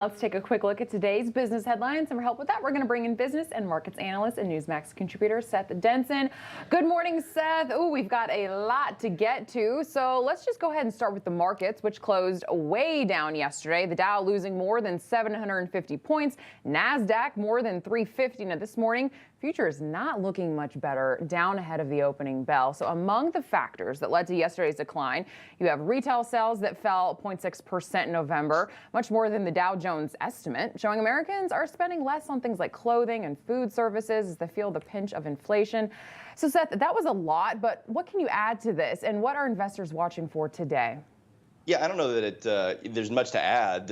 Let's take a quick look at today's business headlines, and for help with that, we're going to bring in business and markets analyst and Newsmax contributor Seth Denson. Good morning, Seth. Ooh, we've got a lot to get to, so let's just go ahead and start with the markets, which closed way down yesterday. The Dow losing more than 750 points, NASDAQ more than 350. Now this morning, futures not looking much better, down ahead of the opening bell. So among the factors that led to yesterday's decline, you have retail sales that fell 0.6% in November, much more than the Dow Jones estimate, showing Americans are spending less on things like clothing and food services as they feel the pinch of inflation. So Seth, that was a lot, but what can you add to this, and what are investors watching for today? Yeah, I don't know that there's much to add.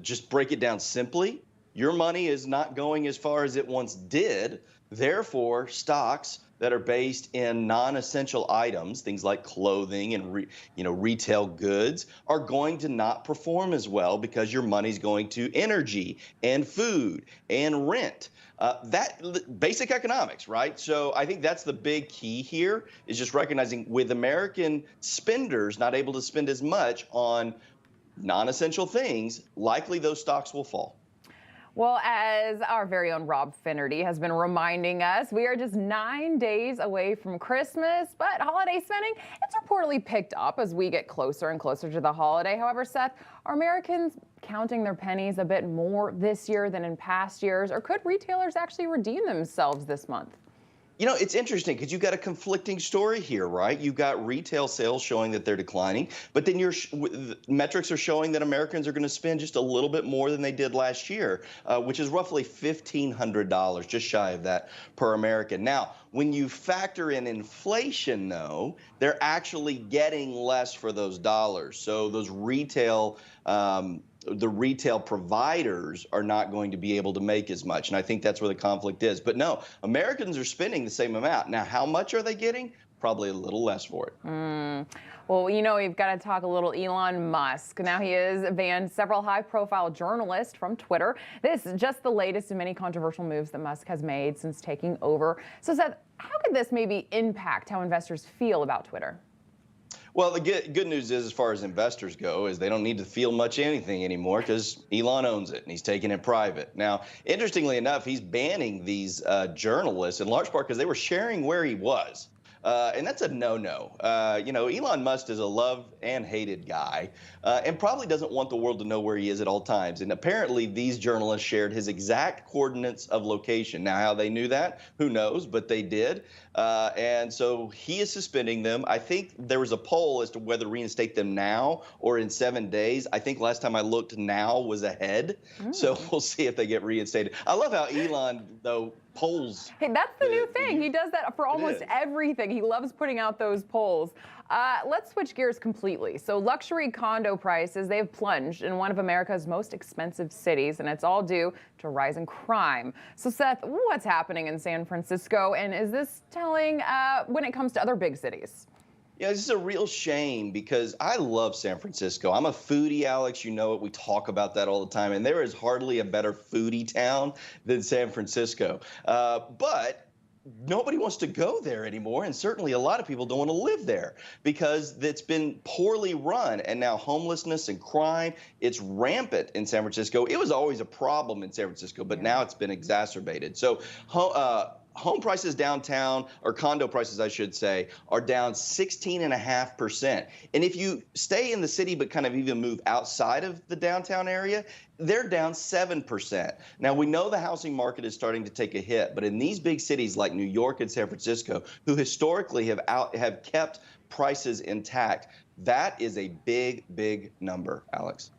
Just break it down simply. Your money is not going as far as it once did. Therefore, stocks that are based in non-essential items, things like clothing and retail goods, are going to not perform as well because your money's going to energy and food and rent. That basic economics, right? So I think that's the big key here, is just recognizing with American spenders not able to spend as much on non-essential things, likely those stocks will fall. Well, as our very own Rob Finnerty has been reminding us, we are just 9 days away from Christmas, but holiday spending, it's reportedly picked up as we get closer and closer to the holiday. However, Seth, are Americans counting their pennies a bit more this year than in past years, or could retailers actually redeem themselves this month? You know, it's interesting because you've got a conflicting story here, right? You've got retail sales showing that they're declining, but then your metrics are showing that Americans are going to spend just a little bit more than they did last year, which is roughly $1,500, just shy of that per American. Now, when you factor in inflation, though, they're actually getting less for those dollars. So those the retail providers are not going to be able to make as much. And I think that's where the conflict is. But no, Americans are spending the same amount. Now, how much are they getting? Probably a little less for it. Well, you know, we've got to talk a little Elon Musk. Now, he has banned several high-profile journalists from Twitter. This is just the latest in many controversial moves that Musk has made since taking over. So, Seth, how could this maybe impact how investors feel about Twitter? Well, the good news is, as far as investors go, is they don't need to feel much anything anymore because Elon owns it and he's taking it private. Now, interestingly enough, he's banning these journalists in large part because they were sharing where he was. And that's a no-no. You know, Elon Musk is a loved and hated guy and probably doesn't want the world to know where he is at all times. And apparently these journalists shared his exact coordinates of location. Now, how they knew that, who knows, but they did. And so he is suspending them. I think there was a poll as to whether to reinstate them now or in 7 days. I think last time I looked, now was ahead. So we'll see if they get reinstated. I love how Elon, though, polls. Hey, that's the new thing. He does that for almost everything. He loves putting out those polls. Let's switch gears completely. So luxury condo prices, they've plunged in one of America's most expensive cities, and it's all due to rising crime. So Seth, what's happening in San Francisco, and is this telling when it comes to other big cities? Yeah, this is a real shame because I love San Francisco. I'm a foodie, Alex. You know it. We talk about that all the time. And there is hardly a better foodie town than San Francisco. But nobody wants to go there anymore. And certainly a lot of people don't want to live there because it's been poorly run. And now homelessness and crime, it's rampant in San Francisco. It was always a problem in San Francisco, but now it's been exacerbated. So home prices downtown, or condo prices, I should say, are down 16.5%. And if you stay in the city but kind of even move outside of the downtown area, they're down 7%. Now, we know the housing market is starting to take a hit, but in these big cities like New York and San Francisco, who historically have kept prices intact, that is a big, big number, Alex.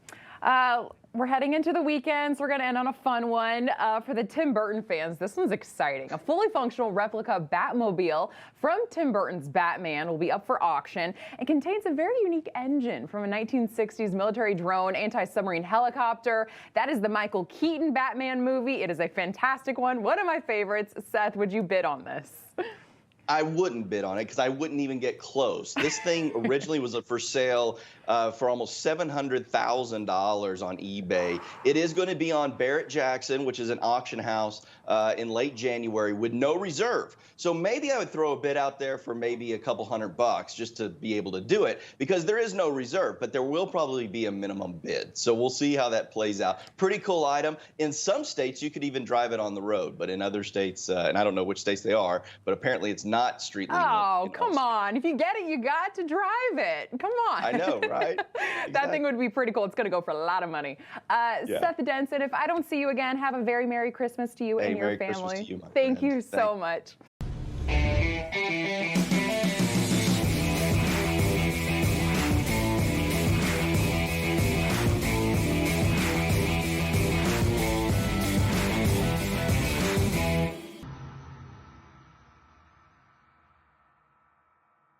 We're heading into the weekend, so we're going to end on a fun one. For the Tim Burton fans, this one's exciting. A fully functional replica Batmobile from Tim Burton's Batman will be up for auction. It contains a very unique engine from a 1960s military drone anti-submarine helicopter. That is the Michael Keaton Batman movie. It is a fantastic one of my favorites. Seth, would you bid on this? I wouldn't bid on it because I wouldn't even get close. This thing originally was for sale for almost $700,000 on eBay. It is going to be on Barrett-Jackson, which is an auction house, in late January with no reserve. So maybe I would throw a bid out there for maybe a couple $100 just to be able to do it, because there is no reserve, but there will probably be a minimum bid. So we'll see how that plays out. Pretty cool item. In some states, you could even drive it on the road, but in other states, and I don't know which states they are, but apparently it's not street legal. Oh, come on. If you get it, you got to drive it. Come on. I know, right? That thing would be pretty cool. It's going to go for a lot of money. Seth Denson, if I don't see you again, have a very Merry Christmas to you and your Merry family. Christmas to you, my Thank friend. you so much.